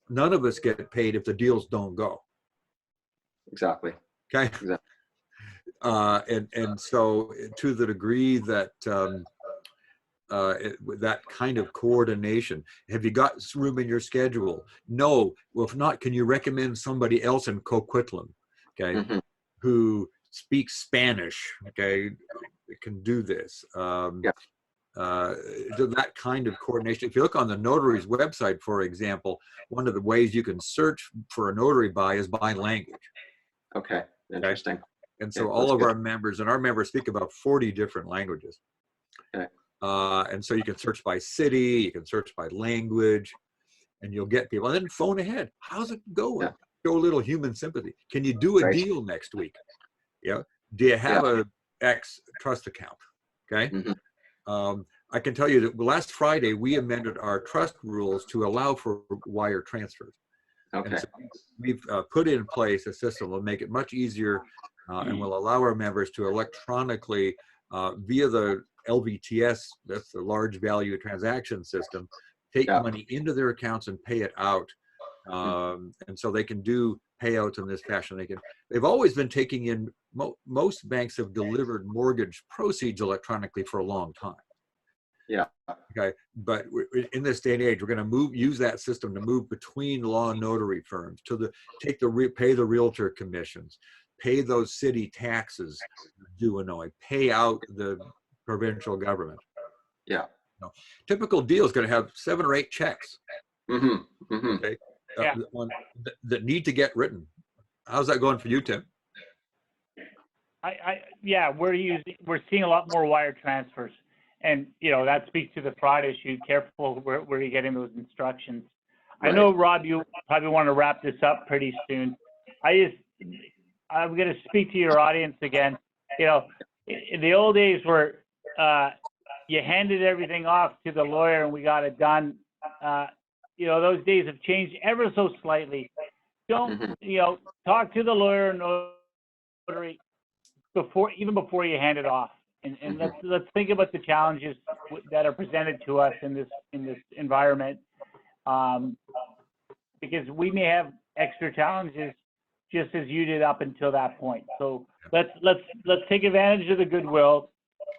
none of us get paid if the deals don't go. Exactly. Okay. Exactly. And so to the degree that that kind of coordination, have you got room in your schedule? No. Well, if not, can you recommend somebody else in Coquitlam, okay, who speaks Spanish, okay, can do this? That kind of coordination. If you look on the notary's website, for example, one of the ways you can search for a notary is by language. Okay. Interesting. Okay? And so all of our members, and our members speak about 40 different languages. Okay. And so you can search by city, you can search by language, and you'll get people. And then phone ahead. How's it going? Yeah. Show a little human sympathy. Can you do a deal next week? Yeah. Do you have a X trust account? Okay. I can tell you that last Friday, we amended our trust rules to allow for wire transfers. Okay. And so we've put in place a system that will make it much easier and will allow our members to electronically, via the LVTS, that's the large value transaction system, take Yeah. money into their accounts and pay it out. And so they can do payouts in this fashion. They've always been taking in, most banks have delivered mortgage proceeds electronically for a long time. Yeah. Okay, but in this day and age, we're going to use that system to move between law notary firms to pay the realtor commissions, pay those city taxes due annoy, pay out the provincial government. Yeah. Typical deal is going to have 7 or 8 checks. Mm-hmm. Mm-hmm. Okay, Yeah. that need to get written. How's that going for you, Tim? Yeah, we're seeing a lot more wire transfers. And, that speaks to the fraud issue. Careful where you're getting those instructions. Right. I know, Rob, you probably want to wrap this up pretty soon. I'm going to speak to your audience again. In the old days where you handed everything off to the lawyer and we got it done, those days have changed ever so slightly. Don't, talk to the lawyer or notary even before you hand it off. And let's think about the challenges that are presented to us in this environment, because we may have extra challenges just as you did up until that point. So let's take advantage of the goodwill,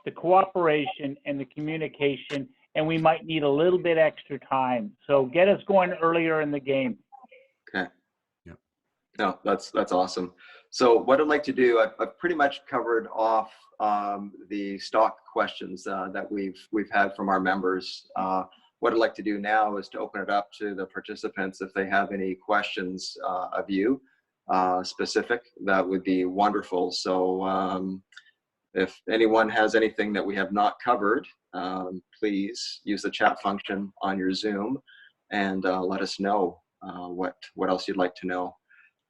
the cooperation, and the communication, and we might need a little bit extra time. So get us going earlier in the game. Okay. Yeah. No, that's awesome. So what I'd like to do, I've pretty much covered off the stock questions that we've had from our members. What I'd like to do now is to open it up to the participants. If they have any questions of you specific, that would be wonderful. So if anyone has anything that we have not covered, please use the chat function on your Zoom and let us know what else you'd like to know.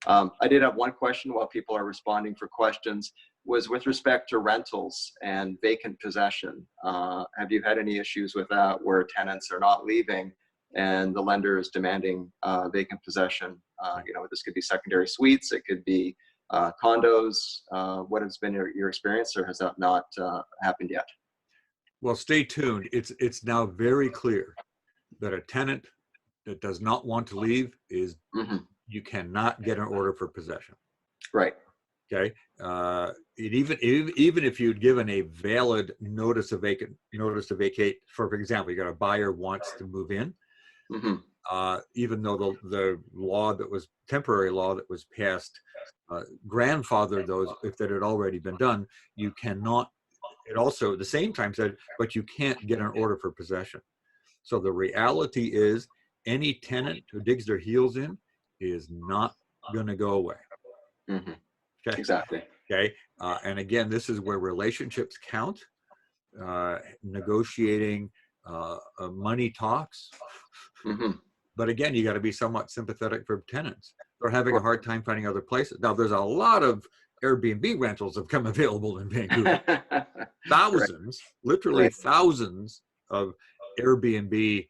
I did have one question while people are responding for questions, was with respect to rentals and vacant possession. Have you had any issues with that where tenants are not leaving and the lender is demanding vacant possession? This could be secondary suites, it could be condos. What has been your experience, or has that not happened yet? Well, stay tuned. It's now very clear that a tenant that does not want to leave is you cannot get an order for possession. Right. Okay. Even if you'd given a valid notice to vacate, for example, you got a buyer wants to move in, even though the law that was temporary law that was passed grandfathered those, if that had already been done, you cannot. It also at the same time said, but you can't get an order for possession. So the reality is, any tenant who digs their heels in is not going to go away. Okay. Exactly. Okay. And again, this is where relationships count. Negotiating money talks. But again, you got to be somewhat sympathetic for tenants. They're having a hard time finding other places. Now, there's a lot of Airbnb rentals have come available in Vancouver. Thousands, literally thousands of Airbnb,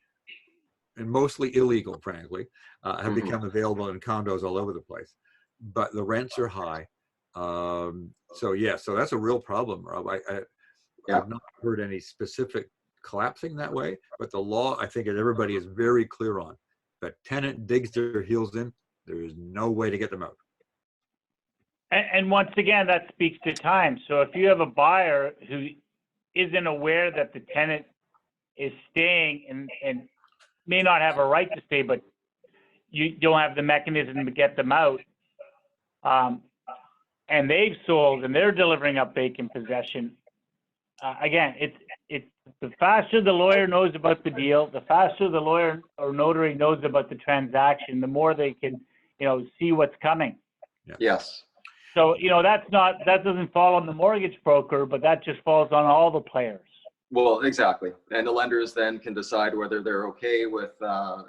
and mostly illegal, frankly, have become available in condos all over the place. But the rents are high. So that's a real problem, Rob. I've not heard any specific collapsing that way, but the law, I think, everybody is very clear on. If a tenant digs their heels in, there is no way to get them out. And once again, that speaks to time. So if you have a buyer who isn't aware that the tenant is staying and may not have a right to stay, but you don't have the mechanism to get them out, and they've sold and they're delivering up vacant possession, again, it's the faster the lawyer knows about the deal, the faster the lawyer or notary knows about the transaction, the more they can, see what's coming. Yeah. Yes. So, that doesn't fall on the mortgage broker, but that just falls on all the players. Well, exactly. And the lenders then can decide whether they're okay with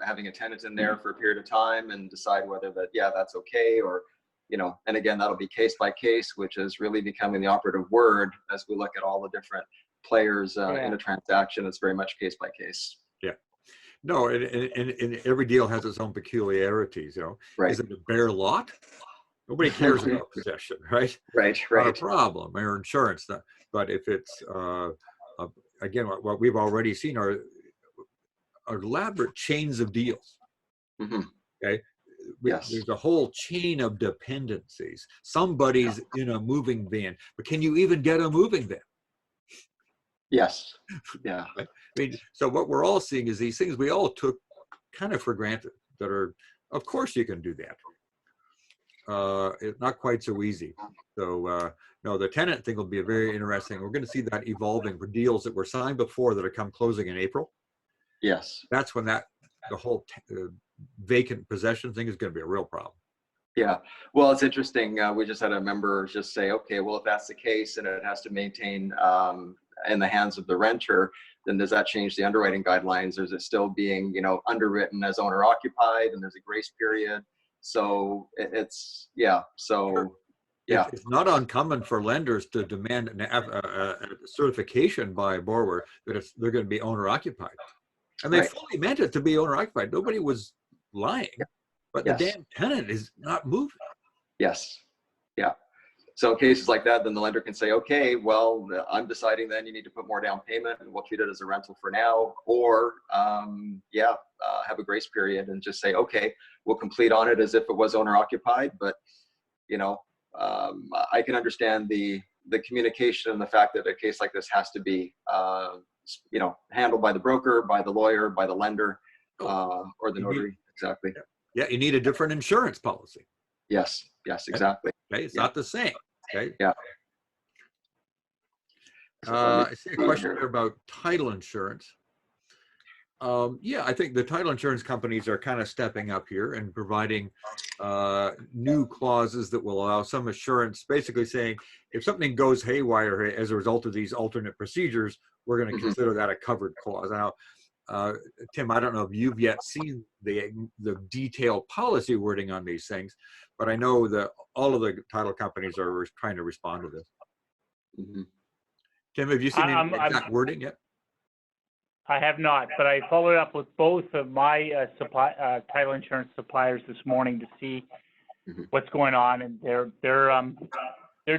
having a tenant in there for a period of time and decide whether that's okay, or, and again, that'll be case by case, which is really becoming the operative word as we look at all the different players in a transaction. It's very much case by case. Yeah. No, and every deal has its own peculiarities, you know. Right. Is it a bare lot? Nobody cares about possession, right? Right, Not a right. problem, or insurance. But if it's, again, what we've already seen are elaborate chains of deals. Mm-hmm. Okay. Yes. There's a whole chain of dependencies. Somebody's in a moving van, but can you even get a moving van? Yes. Yeah. I mean, so what we're all seeing is these things we all took kind of for granted that are, of course you can do that. It's not quite so easy. So no, the tenant thing will be very interesting. We're going to see that evolving for deals that were signed before that are come closing in April. Yes. That's when the whole vacant possession thing is going to be a real problem. Yeah. Well, it's interesting. We just had a member just say, okay, well, if that's the case and it has to maintain in the hands of the renter, then does that change the underwriting guidelines? Or is it still being, underwritten as owner occupied and there's a grace period? So it's, yeah. So, yeah. It's not uncommon for lenders to demand a certification by a borrower that they're going to be owner occupied. And they fully meant it to be owner occupied. Nobody was lying, but the damn tenant is not moving. Yes. Yeah. So in cases like that, then the lender can say, okay, well, I'm deciding then you need to put more down payment and we'll treat it as a rental for now. Or, have a grace period and just say, okay, we'll complete on it as if it was owner occupied. But, I can understand the communication and the fact that a case like this has to be, handled by the broker, by the lawyer, by the lender, or the notary. Exactly. Yeah, you need a different insurance policy. Yes, exactly. Okay, it's not the same. Okay. Yeah. I see a question here about title insurance. I think the title insurance companies are kind of stepping up here and providing new clauses that will allow some assurance, basically saying if something goes haywire as a result of these alternate procedures, we're going to consider that a covered clause. Now, Tim, I don't know if you've yet seen the detailed policy wording on these things, but I know that all of the title companies are trying to respond to this. Mm-hmm. Tim, have you seen any exact wording yet? I have not, but I followed up with both of my title insurance suppliers this morning to see what's going on, and they're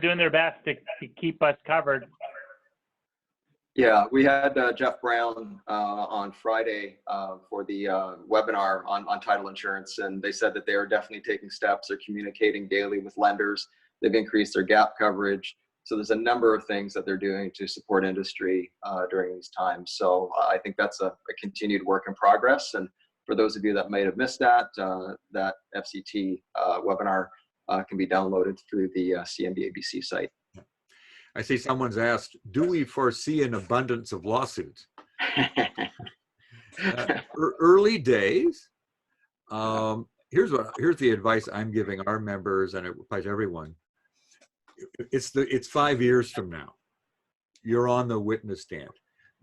doing their best to keep us covered. Yeah, we had Jeff Brown on Friday for the webinar on title insurance, and they said that they are definitely taking steps. They're communicating daily with lenders. They've increased their gap coverage. So there's a number of things that they're doing to support industry during these times. So I think that's a continued work in progress. And for those of you that might have missed that FCT webinar can be downloaded through the CMBA-BC site. I see someone's asked, do we foresee an abundance of lawsuits? Early days. Here's the advice I'm giving our members, and it applies to everyone. It's 5 years from now. You're on the witness stand.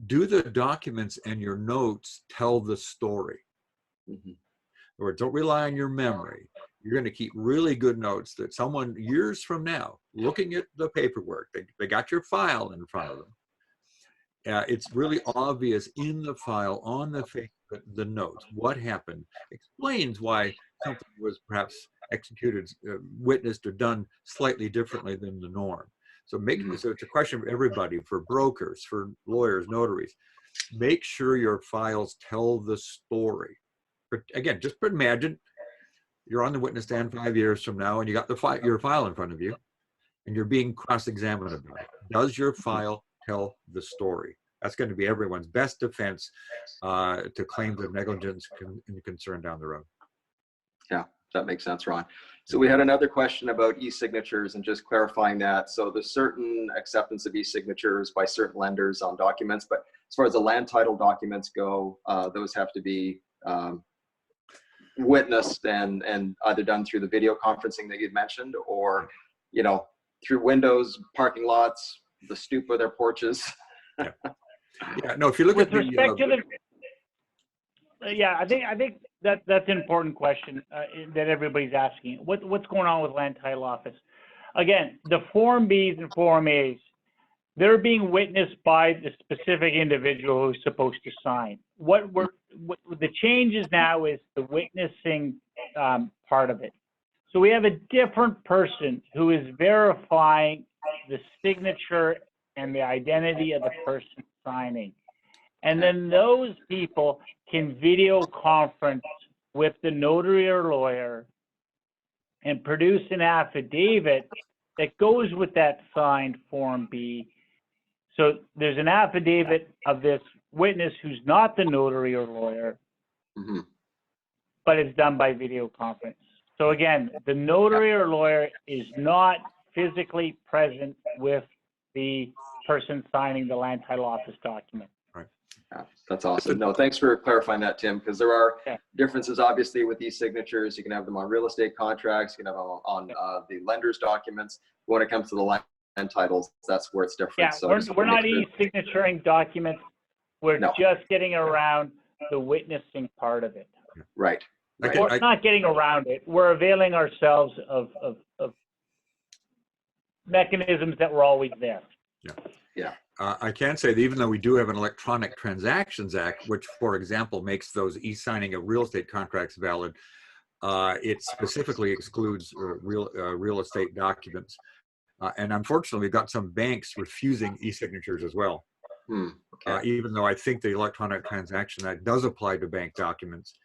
Do the documents and your notes tell the story? Or don't rely on your memory. You're going to keep really good notes that someone years from now, looking at the paperwork, they got your file in front of them. It's really obvious in the file, on the notes, what happened, explains why something was perhaps executed, witnessed, or done slightly differently than the norm. So so it's a question for everybody, for brokers, for lawyers, notaries. Make sure your files tell the story. But again, just imagine you're on the witness stand 5 years from now, and you got your file in front of you, and you're being cross-examined about it. Does your file tell the story? That's going to be everyone's best defense to claims of negligence and concern down the road. Yeah, that makes sense, Ron. So we had another question about e-signatures and just clarifying that. So there's certain acceptance of e-signatures by certain lenders on documents, but as far as the land title documents go, those have to be witnessed and either done through the video conferencing that you'd mentioned, or through windows, parking lots, the stoop of their porches. Yeah, no, if you look with at the respect to I think that's an important question that everybody's asking. What's going on with land title office? Again, the Form Bs and Form As, they're being witnessed by the specific individual who's supposed to sign. What the changes now is the witnessing part of it. So we have a different person who is verifying the signature and the identity of the person signing. And then those people can video conference with the notary or lawyer and produce an affidavit that goes with that signed Form B. So there's an affidavit of this witness who's not the notary or lawyer, but it's done by video conference. So again, the notary or lawyer is not physically present with the person signing the land title office document. Yeah, that's awesome. No, thanks for clarifying that, Tim, because there are differences, obviously, with these signatures. You can have them on real estate contracts. You can have them on the lender's documents. When it comes to the land titles, that's where it's different. Yeah, So we're not e-signaturing documents. We're No. just getting around the witnessing part of it. Right. We're not getting around it. We're availing ourselves of mechanisms that were always there. Yeah. I can say that even though we do have an Electronic Transactions Act, which, for example, makes those e-signing of real estate contracts valid, it specifically excludes real estate documents. And unfortunately, we've got some banks refusing e-signatures as well. Even though I think the Electronic Transaction Act does apply to bank documents,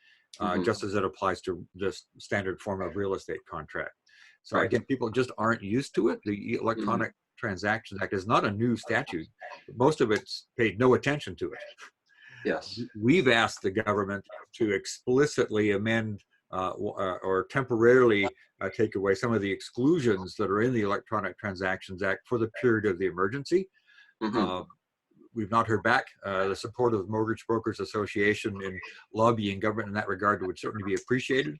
just as it applies to the standard form of real estate contract. So again, people just aren't used to it. The Electronic Transactions Act is not a new statute. Most of it's paid no attention to it. Yes. We've asked the government to explicitly amend or temporarily take away some of the exclusions that are in the Electronic Transactions Act for the period of the emergency. We've not heard back. The support of the Mortgage Brokers Association in lobbying government in that regard would certainly be appreciated.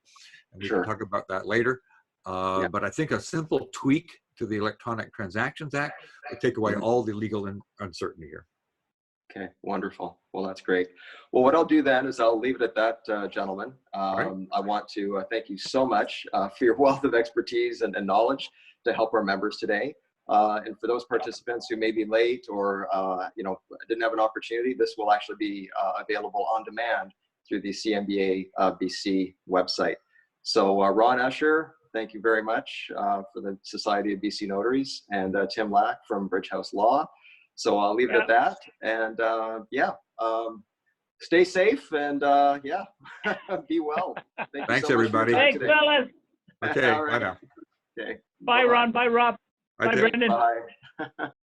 And we can talk about that later. But I think a simple tweak to the Electronic Transactions Act would take away all the legal uncertainty here. Okay, wonderful. Well, that's great. Well, what I'll do then is I'll leave it at that, gentlemen. I want to thank you so much for your wealth of expertise and knowledge to help our members today. And for those participants who may be late or didn't have an opportunity, this will actually be available on demand through the CMBA-BC website. So Ron Escher, thank you very much for the Society of BC Notaries, and Tim Lack from Bridge House Law. So I'll leave it at that. And stay safe and be well. Thanks, everybody. Thanks, fellas. Okay, bye now. Okay. Bye, Ron. Bye, Rob. Bye, Brendan. Bye.